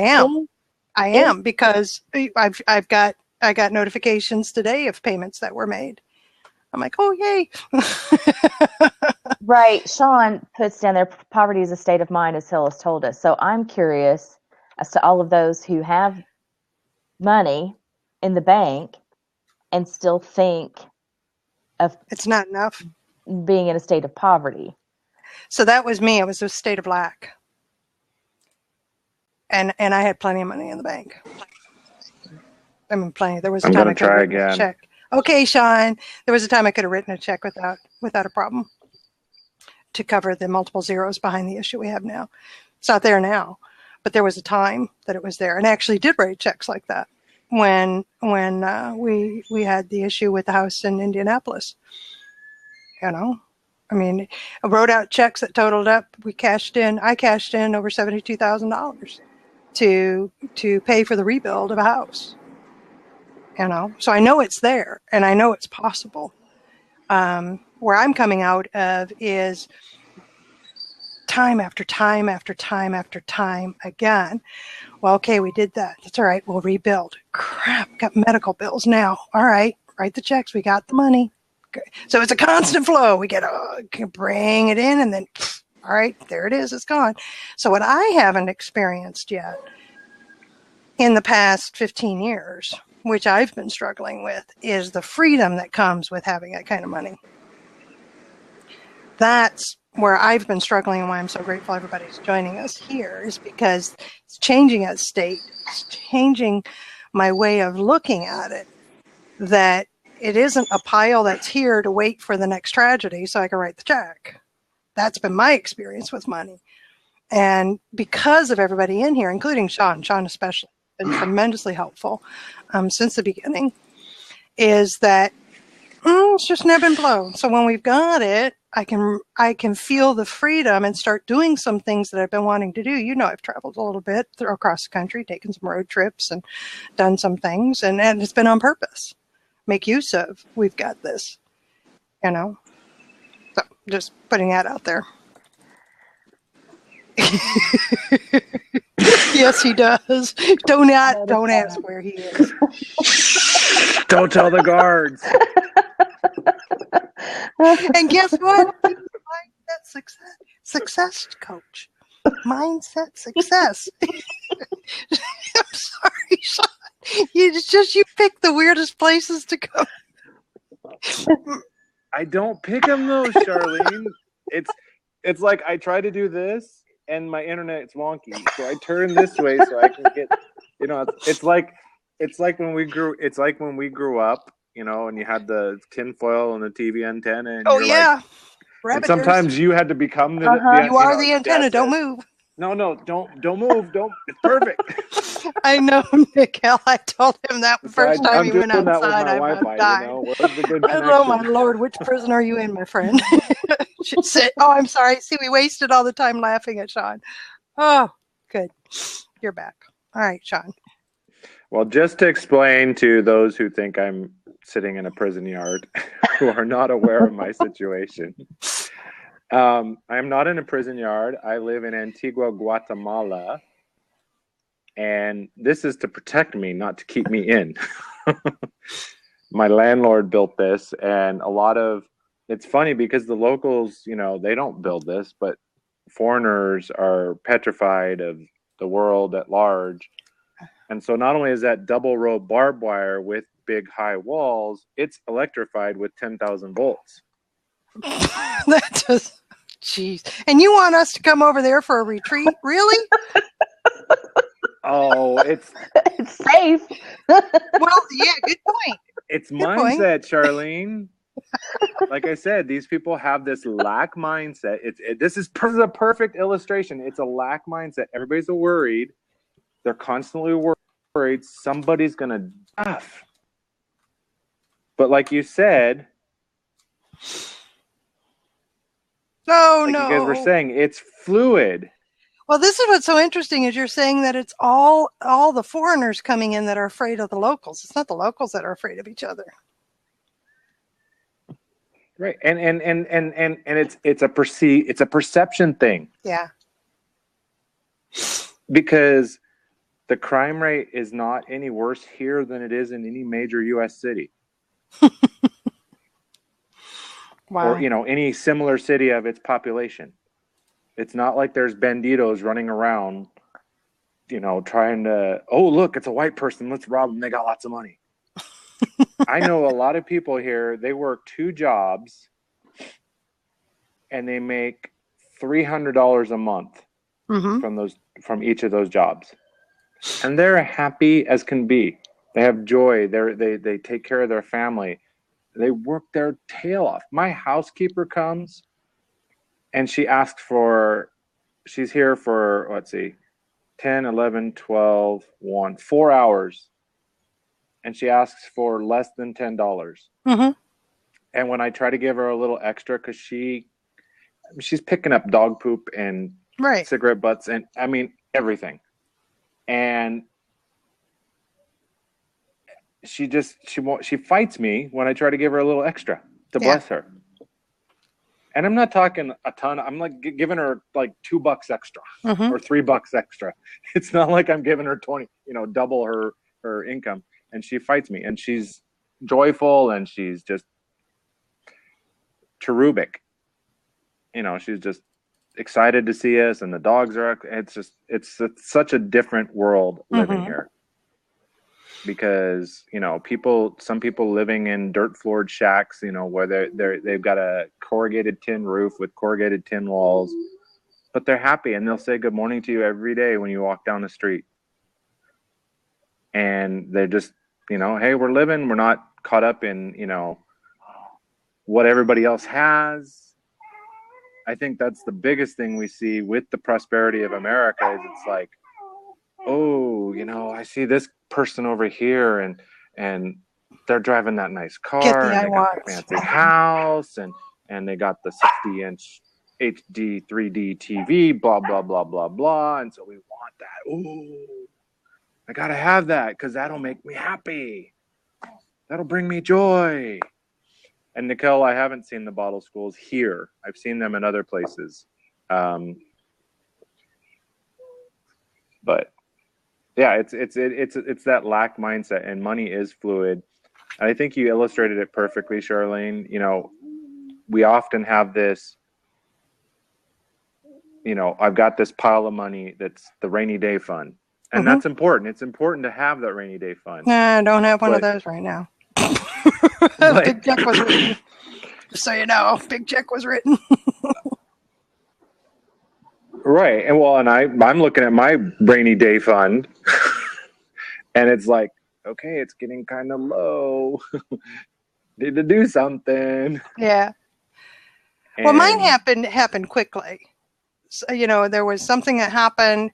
S1: am, because I got notifications today of payments that were made. I'm like, oh, yay.
S3: Right. Sean puts down there, poverty is a state of mind, as Hill has told us. So I'm curious as to all of those who have money in the bank and still think of
S1: it's not enough
S3: being in a state of poverty.
S1: So that was me. It was a state of lack. And I had plenty of money in the bank. I mean, plenty. There was a time I could have written a check. Okay, Sean. There was a time I could have written a check without a problem to cover the multiple zeros behind the issue we have now. It's not there now, but there was a time that it was there, and I actually did write checks like that when we had the issue with the house in Indianapolis. you know. I mean, I wrote out checks that totaled up. I cashed in over $72,000 to pay for the rebuild of a house. You know, so I know it's there and I know it's possible. Where I'm coming out of is time after time after time after time again. Well, okay, we did that. That's all right. We'll rebuild. Crap, got medical bills now. All right, write the checks. We got the money. Okay. So it's a constant flow. We can bring it in and then, all right, there it is. It's gone. So what I haven't experienced yet in the past 15 years, which I've been struggling with, is the freedom that comes with having that kind of money. That's where I've been struggling and why I'm so grateful everybody's joining us here, is because it's changing a state. It's changing my way of looking at it, that it isn't a pile that's here to wait for the next tragedy so I can write the check. That's been my experience with money. And because of everybody in here, including Sean especially, been tremendously helpful since the beginning, is that it's just ebb and flow. So when we've got it, I can feel the freedom and start doing some things that I've been wanting to do. You know, I've traveled a little bit across the country, taken some road trips and done some things, and it's been on purpose. Make use of, we've got this, you know. So just putting that out there. Yes, he does. Don't ask where he is.
S2: Don't tell the guards.
S1: And guess what? Mindset success coach. Mindset success. I'm sorry, Sean. You pick the weirdest places to go.
S2: I don't pick them though, Charlene. It's like I try to do this and my internet's wonky, so I turn this way so I can get. You know, it's like when we grew up. You know, and you had the tinfoil and the TV antenna. And and sometimes you had to become the
S1: you are the antenna. Don't move.
S2: No, don't move. Don't. It's perfect.
S1: I know, Mikhail. I told him that first time he went outside.
S2: I'm Wi-Fi,
S1: died.
S2: you know? Where's the good connection?
S1: Oh, my Lord. Which prison are you in, my friend? She said, I'm sorry. See, we wasted all the time laughing at Sean. Oh, good. You're back. All right, Sean.
S2: Well, just to explain to those who think I'm sitting in a prison yard who are not aware of my situation. I am not in a prison yard. I live in Antigua, Guatemala. And this is to protect me, not to keep me in. My landlord built this, and it's funny because the locals, you know, they don't build this, but foreigners are petrified of the world at large. And so not only is that double row barbed wire with big high walls, it's electrified with 10,000 volts.
S1: That just, jeez. And you want us to come over there for a retreat? Really?
S2: Oh, it's
S3: safe.
S1: Well, yeah, good point.
S2: It's mindset, Charlene. Like I said, these people have this lack mindset. This is a perfect illustration. It's a lack mindset. Everybody's worried. They're constantly worried somebody's going to die. But like you said,
S1: no.
S2: You guys were saying, it's fluid.
S1: Well, this is what's so interesting is you're saying that it's all the foreigners coming in that are afraid of the locals. It's not the locals that are afraid of each other.
S2: Right. And it's a perception thing.
S1: Yeah.
S2: Because the crime rate is not any worse here than it is in any major US city.
S1: Wow.
S2: Or, you know, any similar city of its population. It's not like there's banditos running around, you know, trying to, oh, look, it's a white person. Let's rob them. They got lots of money. I know a lot of people here, they work 2 jobs and they make $300 a month from each of those jobs. And they're happy as can be. They have joy. They take care of their family. They work their tail off. My housekeeper comes and she asks she's here for, let's see, 10, 11, 12, 1, 4 hours. And she asks for less than $10. And when I try to give her a little extra, because she's picking up dog poop and
S1: Right.
S2: cigarette butts and I mean everything. And she fights me when I try to give her a little extra to bless her. And I'm not talking a ton. I'm like giving her like $2 extra or $3 extra. It's not like I'm giving her 20, double her income. And she fights me, and she's joyful, and she's just cherubic. She's just excited to see us, and the dogs are. It's such a different world living here. Because some people living in dirt floored shacks, where they've got a corrugated tin roof with corrugated tin walls, but they're happy, and they'll say good morning to you every day when you walk down the street. And they're just, hey, we're living. We're not caught up in what everybody else has. I think that's the biggest thing we see with the prosperity of America is it's like, oh, I see this person over here and they're driving that nice car and they got the fancy house and they got the 60-inch HD 3D TV, blah, blah, blah, blah, blah. And so we want that. Ooh, I got to have that because that'll make me happy. That'll bring me joy. And Nicole, I haven't seen the bottle schools here. I've seen them in other places. But yeah, it's that lack mindset, and money is fluid. And I think you illustrated it perfectly, Charlene. We often have this, I've got this pile of money that's the rainy day fund. And that's important. It's important to have that rainy day fund.
S1: Nah, I don't have one of those right now. Big check was written. Just so you know, big check was written.
S2: Right. And I'm looking at my rainy day fund and it's like, okay, it's getting kind of low. Need to do something.
S1: Yeah. And well, mine happened quickly. So, there was something that happened.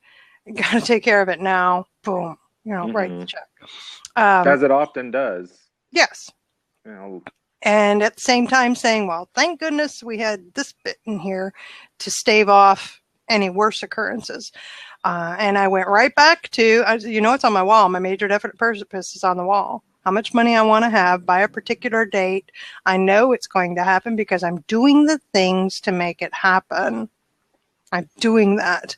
S1: Got to take care of it now. Boom. Write the check.
S2: As it often does.
S1: Yes. And at the same time saying, well, thank goodness we had this bit in here to stave off any worse occurrences. And I went right back to, it's on my wall. My major definite purpose is on the wall. How much money I want to have by a particular date. I know it's going to happen because I'm doing the things to make it happen. I'm doing that.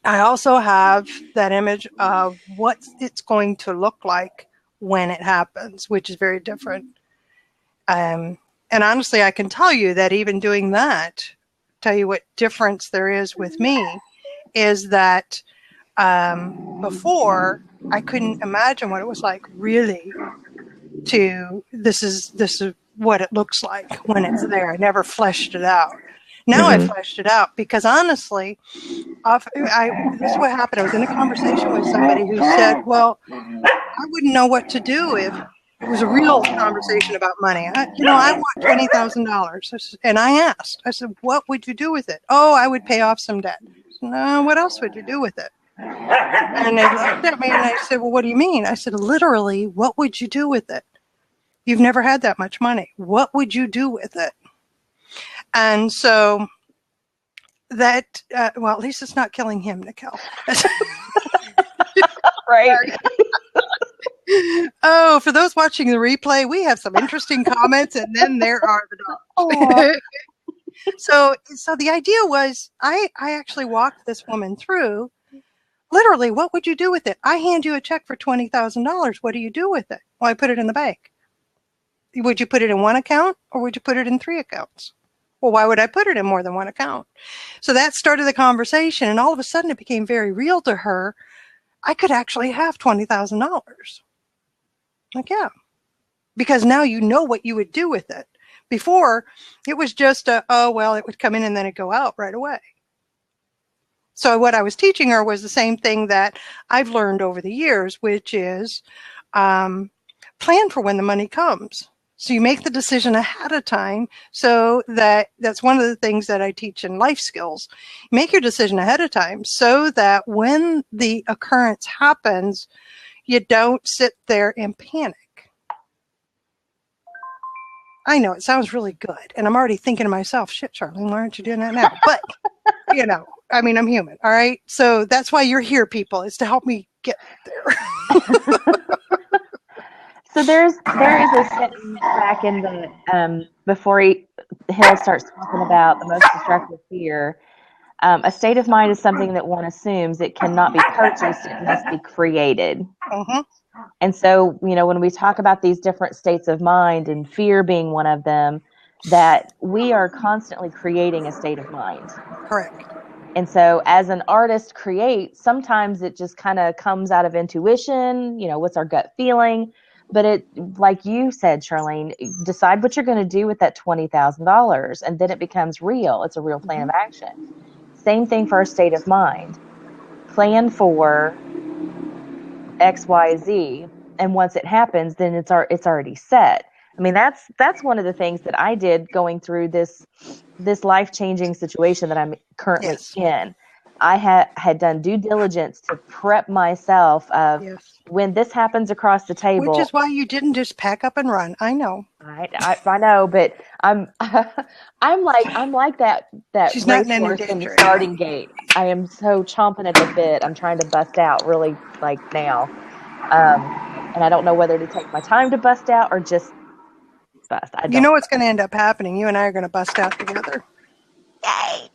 S1: I also have that image of what it's going to look like when it happens, which is very different. And honestly, I can tell you that even doing that, tell you what difference there is with me, is that before I couldn't imagine what it was like really this is what it looks like when it's there. I never fleshed it out. Now I fleshed it out because honestly, this is what happened. I was in a conversation with somebody who said, well, I wouldn't know what to do if it was a real conversation about money. I want $20,000. And I asked, I said, what would you do with it? Oh, I would pay off some debt. No, what else would you do with it? And they looked at me and I said, well, what do you mean? I said, literally, what would you do with it? You've never had that much money. What would you do with it? And so that, well, at least it's not killing him, Nicole.
S3: Right.
S1: Oh, for those watching the replay, we have some interesting comments, and then there are the dogs. So the idea was, I actually walked this woman through, literally, what would you do with it? I hand you a check for $20,000. What do you do with it? Well, I put it in the bank. Would you put it in one account, or would you put it in 3 accounts? Well, why would I put it in more than one account? So that started the conversation, and all of a sudden it became very real to her. I could actually have $20,000. Like, yeah, because now you know what you would do with it. Before, it was just it would come in and then it'd go out right away. So what I was teaching her was the same thing that I've learned over the years, which is plan for when the money comes. So you make the decision ahead of time. So that's one of the things that I teach in life skills. Make your decision ahead of time so that when the occurrence happens, you don't sit there and panic. I know it sounds really good. And I'm already thinking to myself, shit, Charlene, why aren't you doing that now? But, you know, I mean, I'm human. All right. So that's why you're here, people, is to help me get there.
S3: So there is a sentence back in the before Hill starts talking about the most destructive fear. A state of mind is something that one assumes it cannot be purchased; it must be created.
S1: Mm-hmm.
S3: And so, you know, when we talk about these different states of mind, and fear being one of them, that we are constantly creating a state of mind.
S1: Correct.
S3: And so as an artist creates, sometimes it just kind of comes out of intuition, you know, what's our gut feeling. But it, like you said, Charlene, decide what you're going to do with that $20,000, and then it becomes real. It's a real plan of action. Same thing for our state of mind. Plan for X, Y, Z, and once it happens, then it's already set. I mean, that's one of the things that I did going through this life-changing situation that I'm currently in. I had done due diligence to prep myself of when this happens across the table.
S1: Which is why you didn't just pack up and run. I know.
S3: I know, but I'm like that
S1: She's not in any
S3: racehorse in the
S1: danger
S3: starting gate. I am so chomping at the bit. I'm trying to bust out really like now. And I don't know whether to take my time to bust out or just bust.
S1: You know what's going to end up happening? You and I are going to bust out together.
S3: Yay!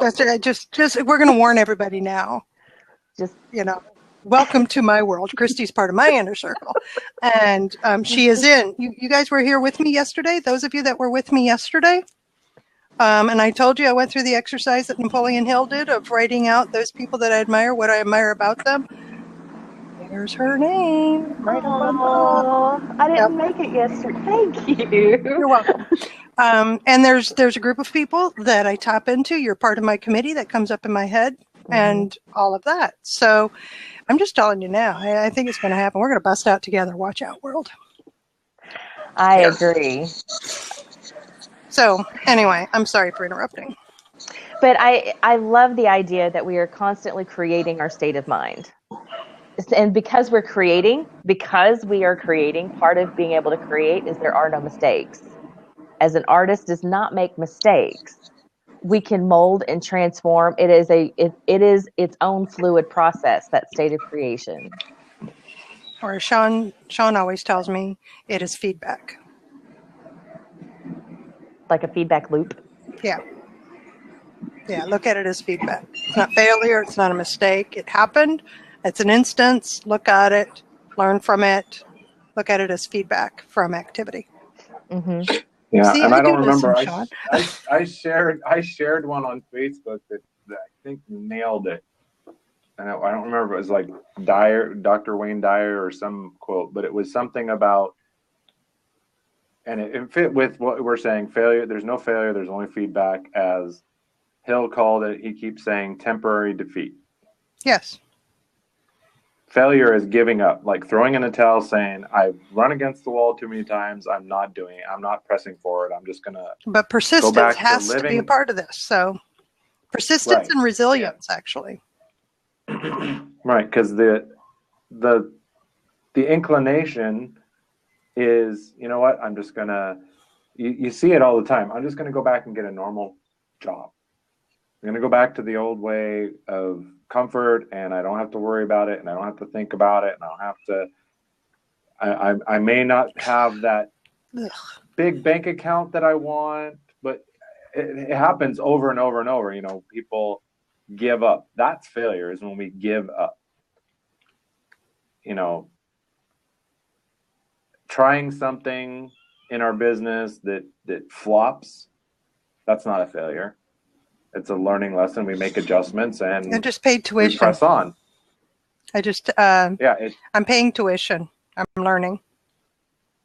S1: That's it. Just we're going to warn everybody now.
S3: Just,
S1: you know, welcome to my world. Christy's part of my inner circle, and she is in. You guys were here with me yesterday. Those of you that were with me yesterday, and I told you I went through the exercise that Napoleon Hill did of writing out those people that I admire, what I admire about them. There's her name. Right
S3: I didn't make it yesterday. Thank you.
S1: You're welcome. And there's a group of people that I tap into. You're part of my committee that comes up in my head, and all of that. So I'm just telling you now. I think it's going to happen. We're going to bust out together. Watch out, world.
S3: I agree.
S1: So anyway, I'm sorry for interrupting.
S3: But I love the idea that we are constantly creating our state of mind. And because we are creating, part of being able to create is there are no mistakes. As an artist does not make mistakes. We can mold and transform. It is its own fluid process, that state of creation.
S1: Or Sean always tells me it is feedback.
S3: Like a feedback loop?
S1: Yeah. Yeah, look at it as feedback. It's not failure. It's not a mistake. It happened. It's an instance. Look at it. Learn from it. Look at it as feedback from activity.
S2: Mm-hmm. Yeah, see, and I don't remember. I shared one on Facebook that I think nailed it. And I don't remember. It was like Dr. Wayne Dyer or some quote, but it was something about, and it fit with what we're saying. Failure. There's no failure. There's only feedback. As Hill called it, he keeps saying temporary defeat.
S1: Yes.
S2: Failure is giving up, like throwing in a towel, saying, I've run against the wall too many times. I'm not doing it. I'm not pressing forward. I'm just going to.
S1: But persistence has to be a part of this. So persistence and resilience, actually.
S2: Right. Because the inclination is, you know what? I'm just going to, you see it all the time. I'm just going to go back and get a normal job. I'm going to go back to the old way of comfort, and I don't have to worry about it, and I don't have to think about it, and I don't have to, I may not have that big bank account that I want, but it happens over and over and over. You know, people give up. That's failure, is when we give up. You know, trying something in our business that flops, that's not a failure. It's a learning lesson. We make adjustments and
S1: I just paid tuition.
S2: We press on.
S1: I just I'm paying tuition. I'm learning.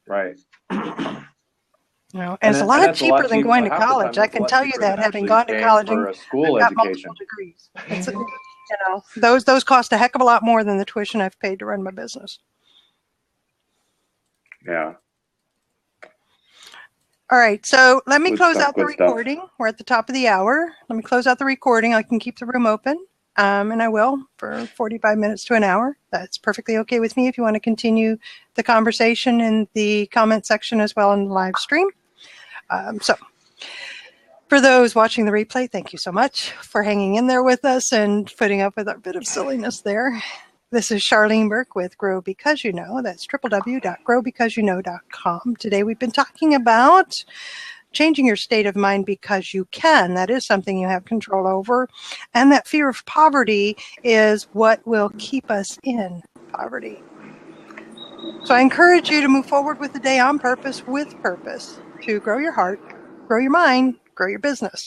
S2: Right.
S1: You know, and it's a lot cheaper than going to college. I can tell you that, having gone to college and
S2: a school
S1: got
S2: education.
S1: Multiple degrees. It's, you know, those cost a heck of a lot more than the tuition I've paid to run my business.
S2: Yeah.
S1: All right, so let me close out the recording. We're at the top of the hour. Let me close out the recording. I can keep the room open. And I will for 45 minutes to an hour. That's perfectly okay with me if you want to continue the conversation in the comment section as well in the live stream. So for those watching the replay, thank you so much for hanging in there with us and putting up with our bit of silliness there. This is Charlene Burke with Grow Because You Know. That's www.growbecauseyouknow.com. Today we've been talking about changing your state of mind because you can. That is something you have control over. And that fear of poverty is what will keep us in poverty. So I encourage you to move forward with the day on purpose, with purpose, to grow your heart, grow your mind, grow your business.